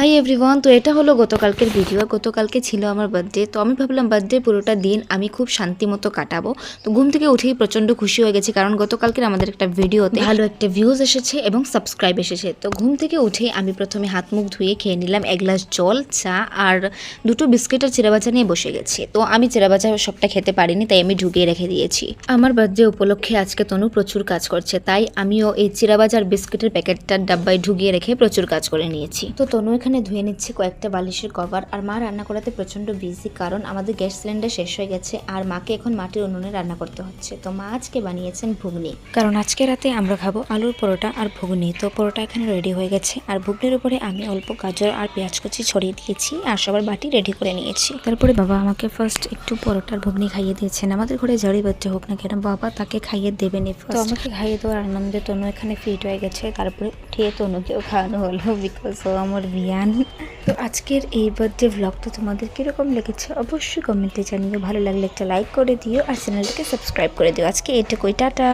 Hi everyone. তো এটা হলো গতকালকের ভিডিও। গতকালকে ছিল আমার বার্থডে। তো আমি ভাবলাম বার্থডে পুরোটা দিন আমি খুব শান্তি মতো কাটাবো। তো ঘুম থেকে উঠেই প্রচণ্ড খুশি হয়ে গেছি, কারণ গতকালকের আমাদের একটা ভিডিওতে ভালো একটা ভিউজ এসেছে এবং সাবস্ক্রাইব এসেছে। তো ঘুম থেকে উঠেই আমি প্রথমে হাত মুখ ধুয়ে খেয়ে নিলাম এক গ্লাস জল, চা আর দুটো বিস্কিট আর চিড়াবাজা নিয়ে বসে গেছি। তো আমি চিড়াবাজা সবটা খেতে পারিনি, তাই আমি ঢুকিয়ে রেখে দিয়েছি। আমার বার্থডে উপলক্ষে আজকে তনু প্রচুর কাজ করছে, তাই আমিও এই চিড়াবাজা আর বিস্কিটের প্যাকেটটার ডাব্বায় ঢুকিয়ে রেখে প্রচুর কাজ করে নিয়েছি। তো তনু এখানে ধুয়ে নিচ্ছে কয়েকটা বালিশের কভার, আর মা রান্না করাতে প্রচন্ড বিজি, কারণ আমাদের গ্যাস সিলিন্ডার শেষ হয়ে গেছে আর মাকে এখন মাটির উনুনে রান্না করতে হচ্ছে। তো মা আজকে বানিয়েছেন ঘুগনি, কারণ আজকে রাতে আমরা খাবো আলুর পরোটা আর ঘুগনি। তো পরোটা এখানে রেডি হয়ে গেছে, আর ঘুগনির উপরে আমি অল্প গাজর আর পেঁয়াজ কুচি ছড়িয়ে দিয়েছি আর সবার বাটি রেডি করে নিয়েছি। তারপরে বাবা আমাকে ফার্স্ট একটু পরোটার ঘুগনি খাইয়ে দিয়েছেন। আমাদের ঘরে যারই বাচ্চা হোক না কেন, বাবা তাকে খাইয়ে দেবেনি। তো আমাকে খাইয়ে দেওয়ার আনন্দে তনু এখানে ফিট হয়ে গেছে। তারপরে উঠিয়ে তনুকেও খাওয়ানো হলো, বিকজ ও আমার বিয়ান। তো আজকের এই বার্থডে ব্লগটা তোমাদের কীরকম লেগেছে অবশ্যই কমেন্টে জানিও। ভালো লাগলে একটা লাইক করে দিও আর চ্যানেলটাকে সাবস্ক্রাইব করে দিও। আজকে এটুকুই, টাটা।